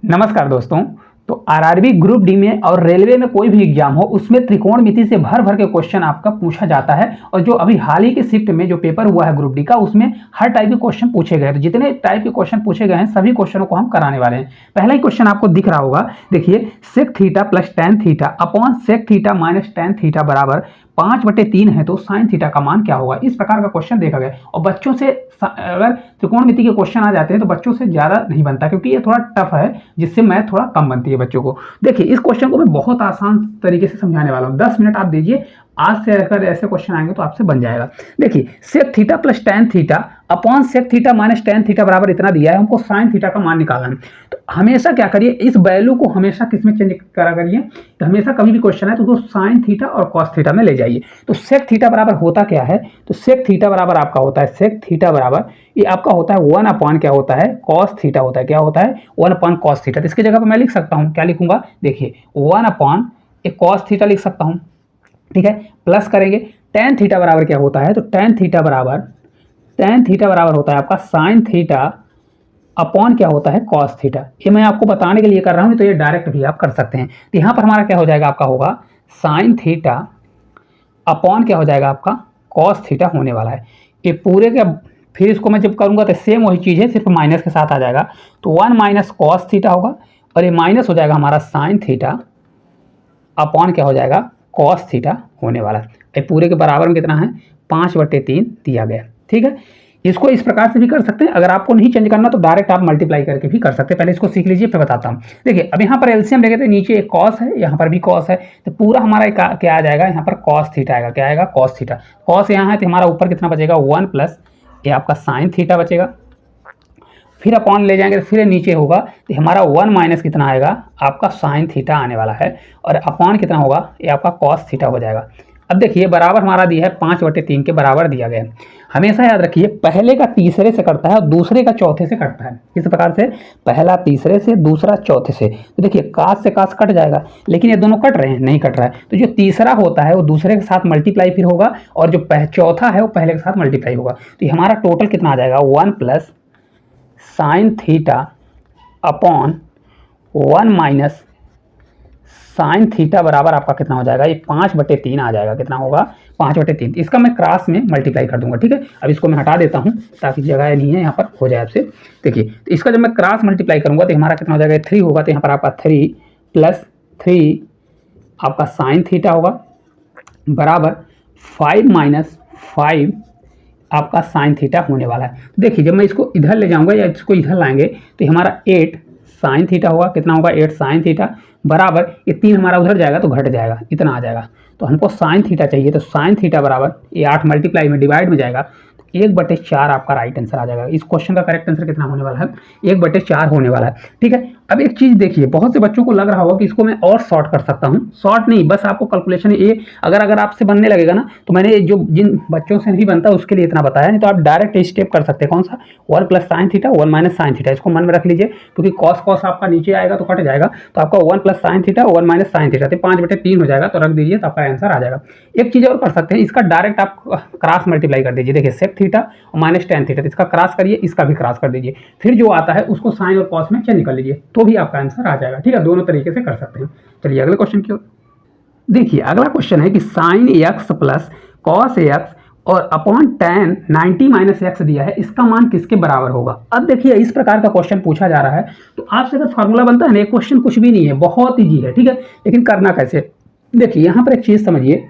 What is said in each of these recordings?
नमस्कार दोस्तों। तो आरआरबी ग्रुप डी में और रेलवे में कोई भी एग्जाम हो उसमें त्रिकोणमिति से भर भर के क्वेश्चन आपका पूछा जाता है। और जो अभी हाल ही के शिफ्ट में जो पेपर हुआ है ग्रुप डी का, उसमें हर टाइप के क्वेश्चन पूछे गए। तो जितने टाइप के क्वेश्चन पूछे गए हैं सभी क्वेश्चनों को हम कराने वाले हैं। पहला ही क्वेश्चन आपको दिख रहा होगा, देखिए sec theta plus tan theta upon sec theta minus tan theta बराबर 5/3 है तो साइन थीटा का मान क्या होगा। इस प्रकार का क्वेश्चन देखा गया। और बच्चों से अगर त्रिकोणमिति के क्वेश्चन आ जाते हैं तो बच्चों से ज्यादा नहीं बनता, क्योंकि ये थोड़ा टफ है, जिससे मैथ थोड़ा कम बनती है बच्चों को। देखिए इस क्वेश्चन को मैं बहुत आसान तरीके से समझाने वाला हूँ। 10 मिनट आप दीजिए, आज से अगर ऐसे क्वेश्चन आएंगे तो आपसे बन जाएगा। देखिए sec theta plus tan theta upon sec theta minus tan theta बराबर इतना दिया है, हमको साइन थीटा का मान निकालना है। तो हमेशा क्या करिए, इस वैल्यू को हमेशा किस में चेंज करा करिए, तो हमेशा कभी भी क्वेश्चन है तो उसको साइन थीटा और कॉस थीटा में ले जाइए। तो सेक थीटा बराबर होता क्या है, तो सेक थीटा बराबर आपका होता है, सेक थीटा बराबर ये आपका होता है 1 अपॉन क्या होता है, कॉस थीटा होता है। क्या होता है, 1 अपॉन कॉस थीटा। तो इसकी जगह पर मैं लिख सकता हूँ, क्या लिखूंगा, देखिए 1 अपॉन एक कॉस थीटा लिख सकता हूँ, ठीक है। प्लस करेंगे टेन थीटा बराबर क्या होता है, तो टेन थीटा बराबर होता है आपका साइन थीटा अपॉन क्या होता है, कॉस थीटा। ये मैं आपको बताने के लिए कर रहा हूँ, तो ये डायरेक्ट भी आप कर सकते हैं। तो यहाँ पर हमारा क्या हो जाएगा, आपका होगा साइन थीटा अपॉन क्या हो जाएगा, आपका कॉस थीटा होने वाला है। ये पूरे का फिर इसको मैं जब करूँगा तो सेम वही चीज़ है, सिर्फ माइनस के साथ आ जाएगा। तो 1 माइनस कॉस थीटा होगा और ये माइनस हो जाएगा हमारा साइन थीटा अपॉन क्या हो जाएगा, कॉस थीटा होने वाला है। ये पूरे के बराबर में कितना है, 5/3 दिया गया, ठीक है। इसको इस प्रकार से भी कर सकते हैं। अगर आपको नहीं चेंज करना तो डायरेक्ट आप मल्टीप्लाई करके भी कर सकते हैं। पहले इसको सीख लीजिए, फिर बताता हूँ। देखिए अब यहाँ पर एलसीएम लेंगे तो नीचे एक कॉस है, यहाँ पर भी कॉस है, तो पूरा हमारा क्या आ जाएगा, यहाँ पर कॉस थीटा आएगा। क्या आएगा, कॉस थीटा। कॉस यहाँ है तो हमारा ऊपर कितना बचेगा, 1 प्लस ये आपका साइन थीटा बचेगा। फिर अपॉन ले जाएंगे तो फिर नीचे होगा तो हमारा 1 माइनस कितना आएगा, आपका साइन थीटा आने वाला है। और अपॉन कितना होगा, ये आपका कॉस थीटा हो जाएगा। अब देखिए बराबर हमारा दिया है 5/3 के बराबर दिया गया है। हमेशा याद रखिए पहले का तीसरे से कटता है और दूसरे का चौथे से कटता है। इस प्रकार से पहला तीसरे से, दूसरा चौथे से। तो देखिए काश से काश कट जाएगा, लेकिन ये दोनों कट रहे हैं, नहीं कट रहा है। तो जो तीसरा होता है वो दूसरे के साथ मल्टीप्लाई फिर होगा, और जो चौथा है वो पहले के साथ मल्टीप्लाई होगा। तो हमारा टोटल कितना आ जाएगा, 1 plus sine theta upon 1 minus sine theta बराबर आपका कितना हो जाएगा, ये 5/3 आ जाएगा। कितना होगा, 5/3। इसका मैं क्रॉस में मल्टीप्लाई कर दूंगा, ठीक है। अब इसको मैं हटा देता हूँ ताकि जगह नहीं है, यहाँ पर हो जाए आपसे। देखिए तो इसका जब मैं क्रॉस मल्टीप्लाई करूंगा तो हमारा कितना हो जाएगा, 3 होगा। तो यहाँ पर आपका 3 प्लस 3 आपका साइन थीटा होगा बराबर 5 माइनस 5 आपका साइन थीटा होने वाला है। देखिए जब मैं इसको इधर ले जाऊंगा या इसको इधर लाएंगे तो हमारा 8 साइन थीटा होगा। कितना होगा, 8 साइन थीटा बराबर ये 3 हमारा उधर जाएगा तो घट जाएगा, इतना आ जाएगा। तो हमको साइन थीटा चाहिए, तो साइन थीटा बराबर ये 8 मल्टीप्लाई में डिवाइड में जाएगा, 1/4 आपका राइट आंसर आ जाएगा। इस क्वेश्चन का करेक्ट आंसर कितना होने वाला है, 1/4 होने वाला है, ठीक है। अब एक चीज देखिए, बहुत से बच्चों को लग रहा होगा कि इसको मैं और शॉर्ट कर सकता हूँ। शॉर्ट नहीं, बस आपको कैलकुलेशन ये अगर आपसे बनने लगेगा ना, तो मैंने जो जिन बच्चों से नहीं बनता उसके लिए इतना बताया, नहीं तो आप डायरेक्ट स्टेप कर सकते हैं। कौन सा, 1 plus sine theta 1 minus sine theta. इसको मन में रख लीजिए, क्योंकि कॉस कॉस आपका नीचे आएगा तो कट जाएगा। तो आपका 1 plus sine theta 1 minus sine theta, तो 5/3 हो जाएगा। तो रख दीजिए तो आपका आंसर आ जाएगा। एक चीज और कर सकते हैं, इसका डायरेक्ट आप क्रॉस मल्टीप्लाई कर दीजिए। देखिए सेक थीटा और माइनस टेन थीटा, इसका क्रॉस करिए, इसका भी क्रॉस कर दीजिए, फिर जो आता है उसको साइन और कॉस में चेंज कर लीजिए, तो भी आपका आंसर आ जाएगा, ठीक है। दोनों तरीके से कर सकते हैं। चलिए अगले क्वेश्चन की ओर देखिए। अगला क्वेश्चन है कि sine x plus cos x और अपॉन टेन 90 माइनस एक्स दिया है, इसका मान किसके बराबर होगा। अब देखिए इस प्रकार का क्वेश्चन पूछा जा रहा है, तो आपसे अगर फार्मूला बनता है ना, ये क्वेश्चन कुछ भी नहीं है, बहुत ईजी है, ठीक है। लेकिन करना कैसे, देखिए यहाँ पर एक चीज समझिए।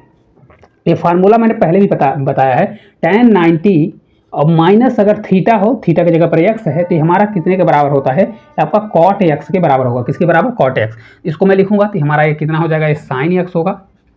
ये फार्मूला मैंने पहले भी बताया है, tan 90 और माइनस अगर थीटा हो, थीटा की जगह पर एक्स है, तो हमारा कितने के बराबर होता है, आपका कॉट एक्स के बराबर होगा। किसके बराबर, कॉट एक्स। इसको मैं लिखूंगा तो हमारा ये कितना हो जाएगा, ये साइन एक्स होगा,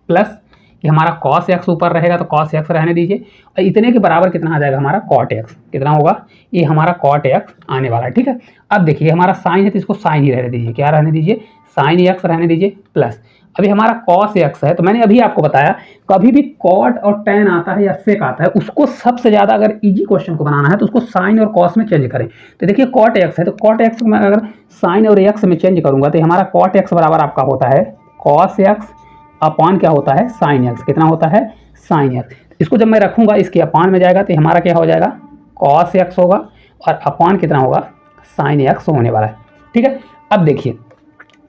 प्लस ये हमारा कॉस एक्स ऊपर रहेगा तो कॉस एक्स रहने दीजिए, और इतने के बराबर कितना आ जाएगा, हमारा कॉट एक्स। कितना होगा, ये हमारा कॉट एक्स आने वाला है, ठीक है। अब देखिए हमारा साइन है तो इसको साइन ही रहने दीजिए। क्या रहने दीजिए, साइन एक्स रहने दीजिए, प्लस अभी हमारा कॉस एक्स है, तो मैंने अभी आपको बताया कभी भी कॉट और टेन आता है या सेक आता है, उसको सबसे ज्यादा अगर इजी क्वेश्चन को बनाना है तो उसको साइन और कॉस में चेंज करें। तो देखिए कॉट एक्स है, तो कॉट एक्स में अगर साइन और एक्स में चेंज करूंगा तो हमारा कॉट एक्स बराबर आपका होता है कॉस एक्स अपॉन क्या होता है, साइन एक्स। कितना होता है, साइन एक्स। इसको जब मैं रखूंगा इसके अपॉन में जाएगा तो हमारा क्या हो जाएगा, कॉस एक्स होगा, और अपॉन कितना होगा, साइन एक्स होने वाला है, ठीक है। अब देखिए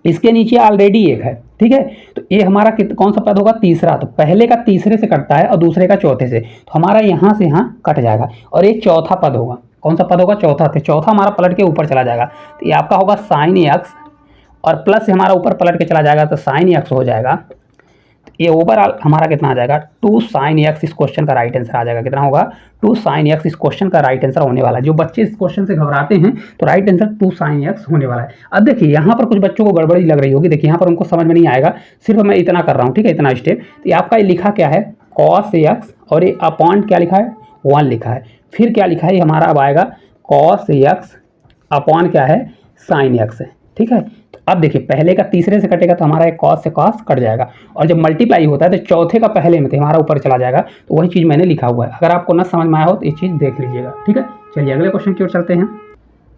इसके नीचे ऑलरेडी एक है, ठीक है, तो ये हमारा कौन सा पद होगा, तीसरा। तो पहले का तीसरे से कटता है और दूसरे का चौथे से, तो हमारा यहाँ से यहाँ कट जाएगा और एक चौथा पद होगा। कौन सा पद होगा, चौथा। तो चौथा हमारा पलट के ऊपर चला जाएगा, तो ये आपका होगा साइन एक्स, और प्लस से हमारा ऊपर पलट के चला जाएगा तो साइन एक्स हो जाएगा। ये ओवरऑल हमारा कितना आ जाएगा, 2 sin x। इस क्वेश्चन का राइट आंसर आ जाएगा, कितना होगा, 2 sin x इस क्वेश्चन का राइट आंसर होने वाला है। जो बच्चे इस क्वेश्चन से घबराते हैं तो राइट आंसर 2 sin x होने वाला है। अब देखिए यहाँ पर कुछ बच्चों को गड़बड़ी लग रही होगी, देखिए यहाँ पर उनको समझ में नहीं आएगा, सिर्फ मैं इतना कर रहा हूँ, ठीक है, इतना स्टेप। तो ये आपका लिखा क्या है, cos x, और ये अपॉन क्या लिखा है, 1 लिखा है। फिर क्या लिखा है हमारा, अब आएगा cos x अपॉन क्या है, sin x है, ठीक है। अब देखिए पहले का तीसरे से कटेगा तो हमारा एक कॉस से कॉस कट जाएगा, और जब मल्टीप्लाई होता है तो चौथे का पहले में तो हमारा ऊपर चला जाएगा। तो वही चीज़ मैंने लिखा हुआ है, अगर आपको ना समझ में आया हो तो ये चीज़ देख लीजिएगा, ठीक है। चलिए अगले क्वेश्चन की ओर चलते हैं।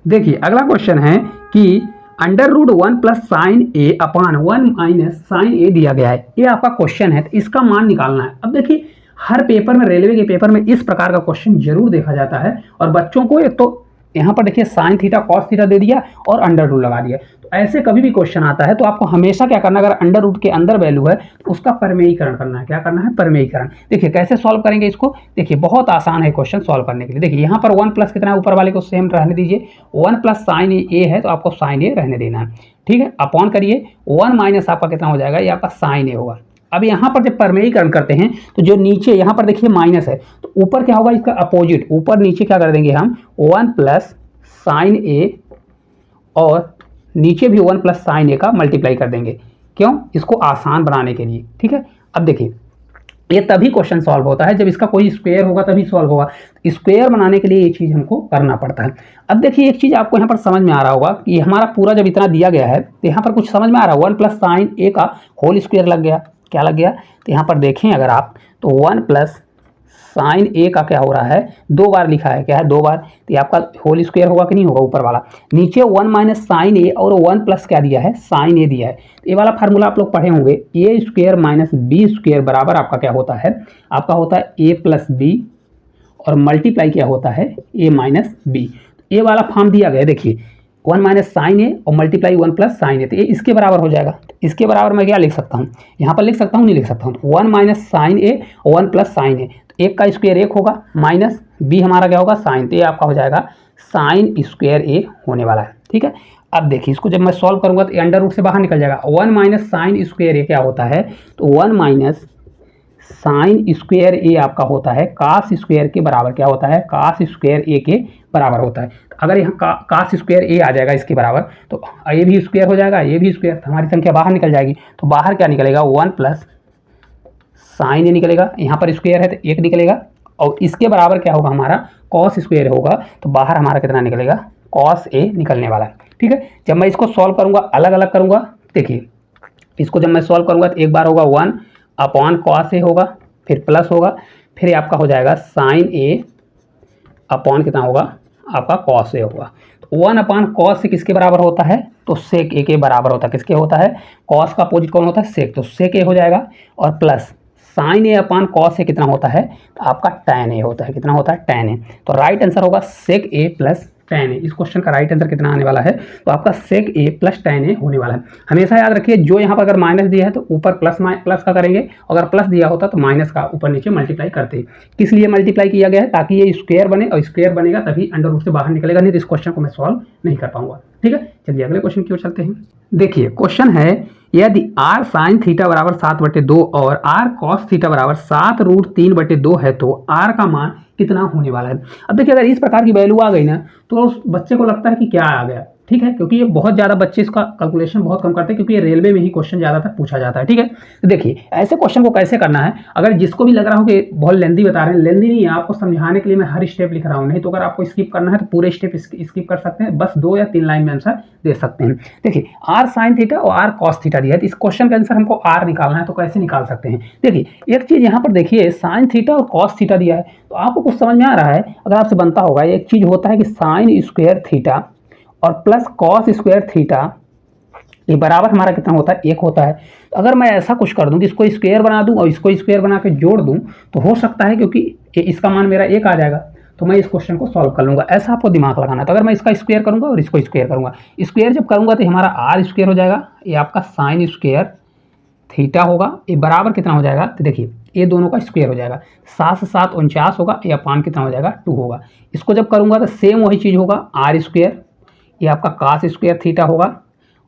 देखिए अगला क्वेश्चन है कि √1 + sin a upon 1 - sin a दिया गया है। ये आपका क्वेश्चन है, तो इसका मान निकालना है। अब देखिए हर पेपर में, रेलवे के पेपर में इस प्रकार का क्वेश्चन जरूर देखा जाता है, और बच्चों को एक तो यहाँ पर देखिए साइन थीटा कॉस थीटा दे दिया और √2 लगा दिया। तो ऐसे कभी भी क्वेश्चन आता है तो आपको हमेशा क्या करना है, अगर √2 के अंदर वैल्यू है तो उसका परमेयीकरण करना है। क्या करना है, परमेयीकरण। देखिए कैसे सॉल्व करेंगे इसको, देखिए बहुत आसान है क्वेश्चन सॉल्व करने के लिए। देखिए यहाँ पर 1 प्लस कितना है, ऊपर वाले को सेम रहने दीजिए, 1 + sin a है तो आपको sin a रहने देना है, ठीक है। अपॉन करिए 1 माइनस आपका कितना हो जाएगा, ये आपका sin a होगा। अब यहाँ पर जब परमेयीकरण करते हैं तो जो नीचे यहाँ पर देखिए माइनस है, तो ऊपर क्या होगा, इसका अपोजिट, ऊपर नीचे क्या कर देंगे हम, 1 + sin a, और नीचे भी 1 + sin a का मल्टीप्लाई कर देंगे। क्यों, इसको आसान बनाने के लिए, ठीक है। अब देखिए ये तभी क्वेश्चन सॉल्व होता है जब इसका कोई स्क्वायर होगा तभी सॉल्व होगा। स्क्वायर बनाने के लिए ये चीज़ हमको करना पड़ता है। अब देखिए एक चीज़ आपको यहाँ पर समझ में आ रहा होगा कि हमारा पूरा जब इतना दिया गया है तो यहाँ पर कुछ समझ में आ रहा है, 1 + sin a का होल स्क्वायर लग गया। क्या लग गया, तो यहाँ पर देखें अगर आप, तो 1 + sin a का क्या हो रहा है, 2 बार लिखा है, क्या है, 2 बार। तो ये आपका होल स्क्वायर होगा कि नहीं होगा, ऊपर वाला। नीचे 1 - sin a और 1 प्लस क्या दिया है, sin a दिया है। तो ये वाला फार्मूला आप लोग पढ़े होंगे, a² - b² बराबर आपका क्या होता है, आपका होता है a + b, और मल्टीप्लाई क्या होता है, a - b। ये वाला फॉर्म दिया गया है, देखिए 1 - sin a और मल्टीप्लाई 1 + sin a, तो ये इसके बराबर हो जाएगा। इसके बराबर मैं क्या लिख सकता हूँ, यहाँ पर लिख सकता हूँ, नहीं लिख सकता हूँ, 1 - sin a 1 + sin a, तो 1 का स्क्वायर 1 होगा, माइनस b हमारा क्या होगा, साइन, तो ये आपका हो जाएगा sin² a होने वाला है, ठीक है। अब देखिए इसको जब मैं सॉल्व करूँगा तो √2 से बाहर निकल जाएगा। 1 - sin² a क्या होता है, तो 1 - sin² a आपका होता है cos² के बराबर, क्या होता है, cos² a के बराबर होता है। अगर यहाँ cos² a आ जाएगा इसके बराबर, तो ये भी स्क्वायर हो जाएगा, ये भी स्क्वायर, हमारी संख्या बाहर निकल जाएगी। तो बाहर क्या निकलेगा, 1 + sin a निकलेगा, यहाँ पर स्क्वायर है तो 1 निकलेगा, और इसके बराबर क्या होगा हमारा, cos² होगा, तो बाहर हमारा कितना निकलेगा, cos a निकलने वाला है, ठीक है। जब मैं इसको सॉल्व करूँगा, अलग अलग करूँगा, देखिए इसको जब मैं सॉल्व करूँगा तो एक बार होगा 1 अपॉन cos a होगा, फिर प्लस होगा, फिर आपका हो जाएगा sin a अपॉन कितना होगा, आपका cos a होगा। तो 1 अपॉन cos a किसके बराबर होता है, तो sec a के बराबर होता है। किसके होता है, cos का अपोजिट कौन होता है, sec, तो sec a हो जाएगा, और plus sin a upon cos a कितना होता है, तो आपका tan a होता है। कितना होता है, tan a। तो राइट आंसर होगा sec a + tan a। इस क्वेश्चन का राइट आंसर कितना आने वाला है, तो आपका sec a + tan a होने वाला है। हमेशा याद रखिए जो यहाँ पर अगर माइनस दिया है तो ऊपर प्लस का करेंगे, अगर प्लस दिया होता तो माइनस का ऊपर नीचे मल्टीप्लाई करते। किस लिए मल्टीप्लाई किया गया है, ताकि ये स्क्वायर बने, और स्क्वायर बनेगा तभी √2 से बाहर निकलेगा, नहीं तो इस क्वेश्चन को मैं सॉल्व नहीं कर पाऊंगा, ठीक है। चलिए अगले क्वेश्चन की ओर चलते हैं। देखिए क्वेश्चन है, यदि r sin θ बराबर 7/2 और r cos θ बराबर 7√3/2 है तो r का मान कितना होने वाला है। अब देखिए अगर इस प्रकार की वैल्यू आ गई ना तो उस बच्चे को लगता है कि क्या आ गया, ठीक है, क्योंकि ये बहुत ज़्यादा बच्चे इसका कैलकुलेशन बहुत कम करते हैं, क्योंकि ये रेलवे में ही क्वेश्चन ज़्यादातर पूछा जाता है, ठीक है। तो देखिए ऐसे क्वेश्चन को कैसे करना है, अगर जिसको भी लग रहा हो कि बहुत लेंदी बता रहे हैं, लेंदी नहीं है, आपको समझाने के लिए मैं हर स्टेप लिख रहा हूँ, नहीं तो अगर आपको स्किप करना है तो पूरे स्टेप स्किप कर सकते हैं, बस 2 या 3 लाइन में आंसर दे सकते हैं। देखिए r sin θ और r cos θ दिया है, तो इस क्वेश्चन का आंसर हमको r निकालना है, तो कैसे निकाल सकते हैं। देखिए एक चीज़ यहाँ पर देखिए sin θ और cos θ दिया है, तो आपको कुछ समझ में आ रहा है, अगर आपसे बनता होगा, एक चीज़ होता है कि sin² θ और प्लस cos² θ, ये बराबर हमारा कितना होता है, 1 होता है। तो अगर मैं ऐसा कुछ कर दूं कि इसको स्क्वायर बना दूं और इसको स्क्वायर बना के जोड़ दूं, तो हो सकता है, क्योंकि इसका मान मेरा 1 आ जाएगा, तो मैं इस क्वेश्चन को सॉल्व कर लूँगा। ऐसा आपको दिमाग लगाना है। तो अगर मैं इसका स्क्वायर करूँगा और इसको स्क्वायर करूँगा, स्क्वायर जब करूँगा तो हमारा आर स्क्वायर हो जाएगा, ये आपका साइन स्क्वायर थीटा होगा, ये बराबर कितना हो जाएगा, तो देखिए ये दोनों का स्क्वायर हो जाएगा, 7 से 7 49 होगा, ये अपान कितना हो जाएगा 2 होगा। इसको जब करूँगा तो सेम वही चीज़ होगा, आर स्क्वायर, ये आपका कास स्क्वायर थीटा होगा,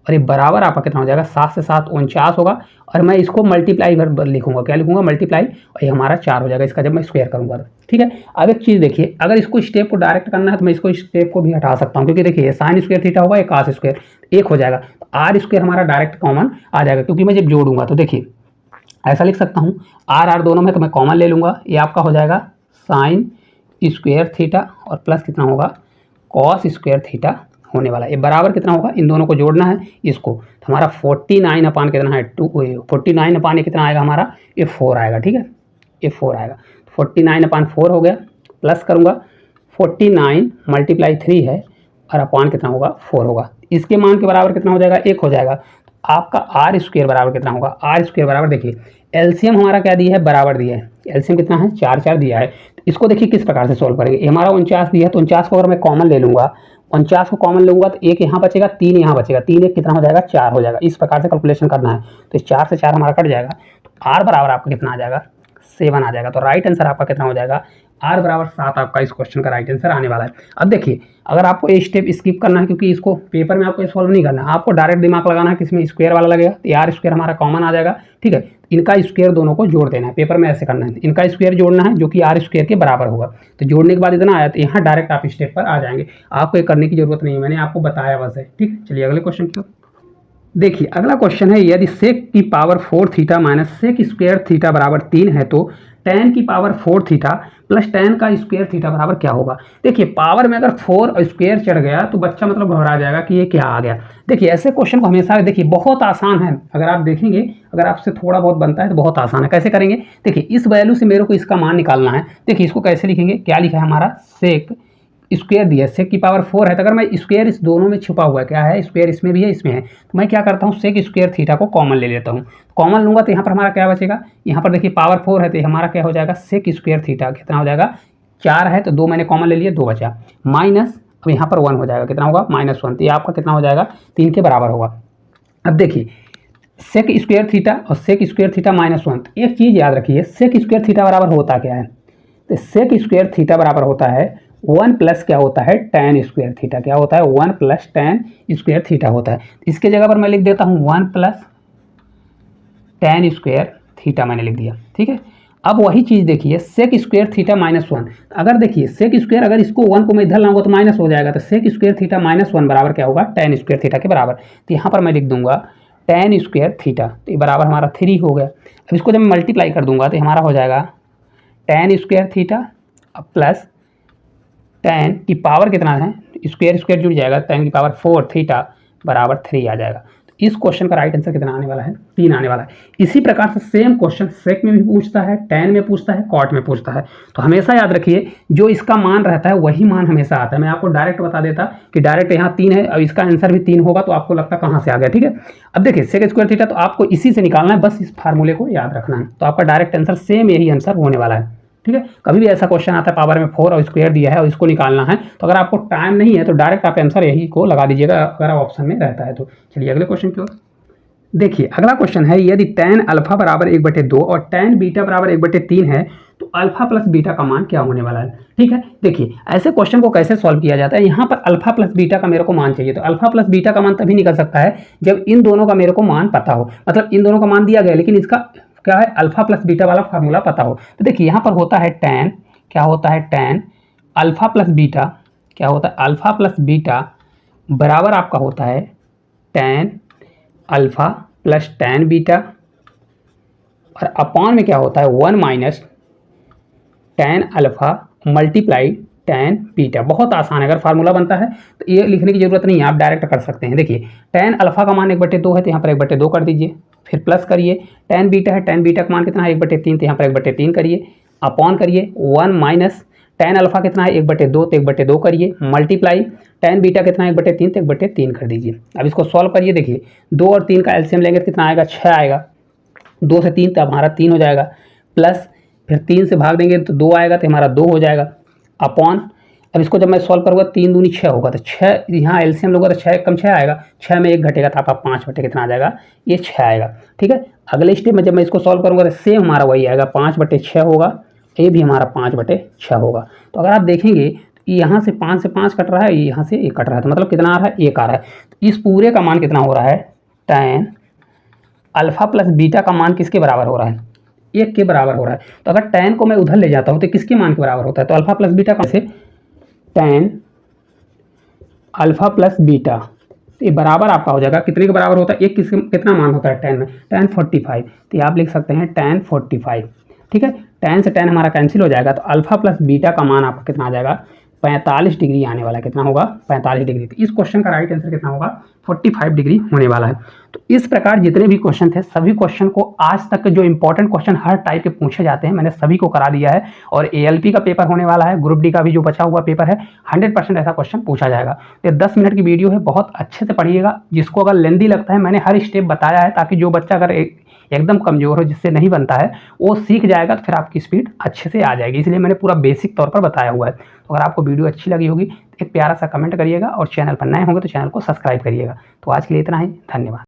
और ये बराबर आपका कितना हो जाएगा, 7 से 7 49 होगा, और मैं इसको मल्टीप्लाई कर लिखूंगा, क्या लिखूंगा, मल्टीप्लाई, और ये हमारा 4 हो जाएगा इसका जब मैं स्क्वायर करूँगा। ठीक है, अब एक चीज़ देखिए, अगर इसको स्टेप को डायरेक्ट करना है तो मैं इसको स्टेप को भी हटा सकता हूँ, क्योंकि देखिए साइन स्क्वायर थीटा होगा, ये कास स्क्वायर एक हो जाएगा, आर स्क्वायर हमारा डायरेक्ट कॉमन आ जाएगा, क्योंकि मैं जब जोड़ूंगा तो देखिए ऐसा लिख सकता हूँ, आर आर दोनों में तो मैं कॉमन ले लूँगा, ये आपका हो जाएगा साइन स्क्वायर थीटा और प्लस कितना होगा, कॉस स्क्वायर थीटा होने वाला है, ये बराबर कितना होगा, इन दोनों को जोड़ना है इसको, तो हमारा 49 अपान कितना है 2, 49 अपान ये कितना आएगा हमारा, ये 4 आएगा। ठीक है, ये 4 आएगा, 49 अपान 4 हो गया, प्लस करूँगा 49 मल्टीप्लाई 3 है, और अपान कितना होगा 4 होगा, इसके मान के बराबर कितना हो जाएगा, 1 हो जाएगा। आपका आर स्क्वायर बराबर कितना होगा, आर स्क्वायर बराबर देखिए एलसीएम हमारा क्या दिया है, बराबर दिया है, एलसीएम कितना है 4 4 दिया है। तो इसको देखिए किस प्रकार से सॉल्व करेंगे, हमारा 49 दिया है, तो 49 को अगर मैं कॉमन ले लूँगा, 49 को कॉमन लूँगा तो एक यहाँ बचेगा, 3 यहाँ बचेगा, 3 एक कितना हो जाएगा 4 हो जाएगा, इस प्रकार से कैलकुलेशन करना है। तो 4 से 4 हमारा कट जाएगा, तो आर बराबर आपका कितना आ जाएगा, 7 आ जाएगा। तो राइट आंसर आपका कितना हो जाएगा, आर बराबर 7 आपका इस क्वेश्चन का राइट आंसर आने वाला है। अब देखिए अगर आपको ये स्टेप स्किप करना है, क्योंकि इसको पेपर में आपको सॉल्व नहीं करना है, आपको डायरेक्ट दिमाग लगाना है कि इसमें स्क्वायर वाला लगेगा, तो आर स्क्वायर हमारा कॉमन आ जाएगा। ठीक है, इनका स्क्वायर दोनों को जोड़ देना है, पेपर में ऐसे करना है, इनका स्क्वायर जोड़ना है जो कि आर स्क्वायर के बराबर होगा। तो जोड़ने के बाद इतना आया तो यहाँ डायरेक्ट आप स्टेप पर आ जाएंगे, आपको ये करने की जरूरत नहीं है, मैंने आपको बताया बस है। ठीक है, चलिए अगले क्वेश्चन की ओर देखिए। अगला क्वेश्चन है, यदि सेक की power 4 theta minus sec square theta बराबर 3 है तो tan की पावर 4 थीटा प्लस tan का स्क्वायर थीटा बराबर क्या होगा। देखिए पावर में अगर 4 और स्क्वायर चढ़ गया तो बच्चा मतलब घबरा जाएगा कि ये क्या आ गया। देखिए ऐसे क्वेश्चन को हमेशा देखिए बहुत आसान है, अगर आप देखेंगे, अगर आपसे थोड़ा बहुत बनता है तो बहुत आसान है। कैसे करेंगे, देखिए इस वैल्यू से मेरे को इसका मान निकालना है। देखिए इसको कैसे लिखेंगे, क्या लिखा है हमारा, सेक स्क्वायर दिया है, सेक की पावर 4 है, तो अगर मैं स्क्वायर इस दोनों में छुपा हुआ है, क्या है स्क्वायर इसमें भी है इसमें है, तो मैं क्या करता हूँ सेक स्क्वायर थीटा को कॉमन ले लेता हूँ। कॉमन लूँगा तो यहाँ पर हमारा क्या बचेगा, यहाँ पर देखिए पावर 4 है तो हमारा क्या हो जाएगा, सेक स्क्वायर थीटा कितना हो जाएगा, 4 है तो 2 मैंने कॉमन ले लिया, 2 बचा, माइनस अब यहाँ पर 1 हो जाएगा, कितना होगा -1, तो ये आपका कितना हो जाएगा 3 के बराबर होगा। अब देखिए सेक स्क्वायर थीटा और सेक स्क्वायर थीटा -1, एक चीज़ याद रखिए, सेक स्क्वायर थीटा बराबर होता क्या है, तो सेक स्क्वायर थीटा बराबर होता है 1 प्लस क्या होता है tan स्क्वायर थीटा, क्या होता है 1 प्लस tan स्क्वायर थीटा होता है। इसके जगह पर मैं लिख देता हूँ 1 प्लस tan स्क्वायर थीटा मैंने लिख दिया। ठीक है, अब वही चीज़ देखिए सेक स्क्वायर थीटा -1, अगर देखिए सेक स्क्वायर अगर इसको 1 को मैं इधर लाऊंगा तो माइनस हो जाएगा, तो सेक स्क्वायर थीटा -1 बराबर क्या होगा tan स्क्वायर थीटा के बराबर। तो यहाँ पर मैं लिख दूंगा tan स्क्वायर थीटा, तो ये बराबर हमारा 3 हो गया। अब इसको जब मैं मल्टीप्लाई कर दूंगा तो हमारा हो जाएगा tan square theta plus tan की पावर कितना है, स्क्वायर स्क्वायर जुड़ जाएगा, tan की पावर 4 थीटा बराबर 3 आ जाएगा। तो इस क्वेश्चन का राइट आंसर कितना आने वाला है, 3 आने वाला है। इसी प्रकार से सेम क्वेश्चन सेक में भी पूछता है, tan में पूछता है, कॉट में पूछता है। तो हमेशा याद रखिए जो इसका मान रहता है वही मान हमेशा आता है। मैं आपको डायरेक्ट बता देता कि डायरेक्ट यहाँ 3 है और इसका आंसर भी 3 होगा, तो आपको लगता कहाँ से आ गया। ठीक है, अब देखिए सेक स्क्वायर थीटा तो आपको इसी से निकालना है, बस इस फार्मूले को याद रखना है, तो आपका डायरेक्ट आंसर सेम यही आंसर होने वाला है। ठीक है, कभी भी ऐसा क्वेश्चन आता है पावर में 4 और स्क्वायर दिया है और इसको निकालना है, तो अगर आपको टाइम नहीं है तो डायरेक्ट आप आंसर यही को लगा दीजिएगा अगर ऑप्शन में रहता है तो। चलिए अगले क्वेश्चन की ओर देखिए। अगला क्वेश्चन है, यदि tan अल्फा बराबर 1/2 और tan बीटा बराबर 1/3 है तो अल्फा प्लस बीटा का मान क्या होने वाला है। ठीक है, देखिए ऐसे क्वेश्चन को कैसे सॉल्व किया जाता है, यहाँ पर अल्फा प्लस बीटा का मेरे को मान चाहिए, तो अल्फा प्लस बीटा का मान तभी निकल सकता है जब इन दोनों का मेरे को मान पता हो, मतलब इन दोनों का मान दिया गया लेकिन इसका क्या है अल्फा प्लस बीटा वाला फार्मूला पता हो। तो देखिए यहाँ पर होता है tan, क्या होता है tan अल्फा प्लस बीटा, क्या होता है अल्फा प्लस बीटा बराबर आपका होता है tan alpha plus tan beta, और अपॉन में क्या होता है 1 minus tan alpha multiply tan beta. बहुत आसान है, अगर फार्मूला बनता है तो ये लिखने की जरूरत नहीं है, आप डायरेक्ट कर सकते हैं। देखिए tan अल्फा का मान 1/2 है तो यहाँ पर 1/2 कर दीजिए, फिर प्लस करिए tan बीटा है, tan बीटा का मान कितना है 1/3, तो यहाँ पर 1/3 करिए, अपॉन करिए 1 माइनस tan अल्फा कितना है 1/2, तो 1/2 करिए, मल्टीप्लाई tan बीटा कितना है 1/3, तो 1/3 कर दीजिए। अब इसको सॉल्व करिए, देखिए 2 और 3 का एलसीएम लेंगे तो कितना आएगा 6 आएगा, 2 से 3 तो हमारा 3 हो जाएगा, प्लस फिर 3 से भाग देंगे तो 2 आएगा तो हमारा 2 हो जाएगा, अपॉन, अब इसको जब मैं सॉल्व करूँगा 3 दूनी 6 होगा, तो 6 यहाँ एलसीएम लोगे तो 6 कम 6 आएगा, 6 में 1 घटेगा तो आपका 5 बटे कितना आ जाएगा, ये 6 आएगा। ठीक है, अगले स्टेप में जब मैं इसको सॉल्व करूँगा तो सेम हमारा वही आएगा, 5 बटे 6 होगा, ये भी हमारा 5 बटे 6 होगा। तो अगर आप देखेंगे यहाँ से 5 कट रहा है, यहाँ से 1 कट रहा है, तो मतलब कितना आ रहा है, 1 आ रहा है। तो इस पूरे का मान कितना हो रहा है, tan अल्फा प्लस बीटा का मान किसके बराबर हो रहा है, 1 के बराबर हो रहा है। तो अगर tan को मैं उधर ले जाता हूँ तो किसके मान के बराबर होता है, तो अल्फा प्लस बीटा का से tan अल्फा प्लस बीटा, तो ये बराबर आपका हो जाएगा, कितने के बराबर होता है, एक कितना मान होता है tan में, tan 45। तो ये आप लिख सकते हैं tan 45। ठीक है, tan से tan हमारा कैंसिल हो जाएगा, तो अल्फा प्लस बीटा का मान आपका कितना आ जाएगा, 45 डिग्री आने वाला है। कितना होगा, 45 डिग्री। तो इस क्वेश्चन का राइट आंसर कितना होगा, 45 डिग्री होने वाला है। तो इस प्रकार जितने भी क्वेश्चन थे, सभी क्वेश्चन को आज तक जो इंपॉर्टेंट क्वेश्चन हर टाइप के पूछे जाते हैं, मैंने सभी को करा दिया है। और एएलपी का पेपर होने वाला है, ग्रुप डी का भी जो बचा हुआ पेपर है, 100% ऐसा क्वेश्चन पूछा जाएगा। तो 10 मिनट की वीडियो है, बहुत अच्छे से पढ़िएगा। जिसको अगर लेंदी लगता है, मैंने हर स्टेप बताया है, ताकि जो बच्चा अगर एकदम कमज़ोर हो, जिससे नहीं बनता है, वो सीख जाएगा, तो फिर आपकी स्पीड अच्छे से आ जाएगी। इसलिए मैंने पूरा बेसिक तौर पर बताया हुआ है। तो अगर आपको वीडियो अच्छी लगी होगी तो एक प्यारा सा कमेंट करिएगा, और चैनल पर नए होंगे तो चैनल को सब्सक्राइब करिएगा। तो आज के लिए इतना ही, धन्यवाद।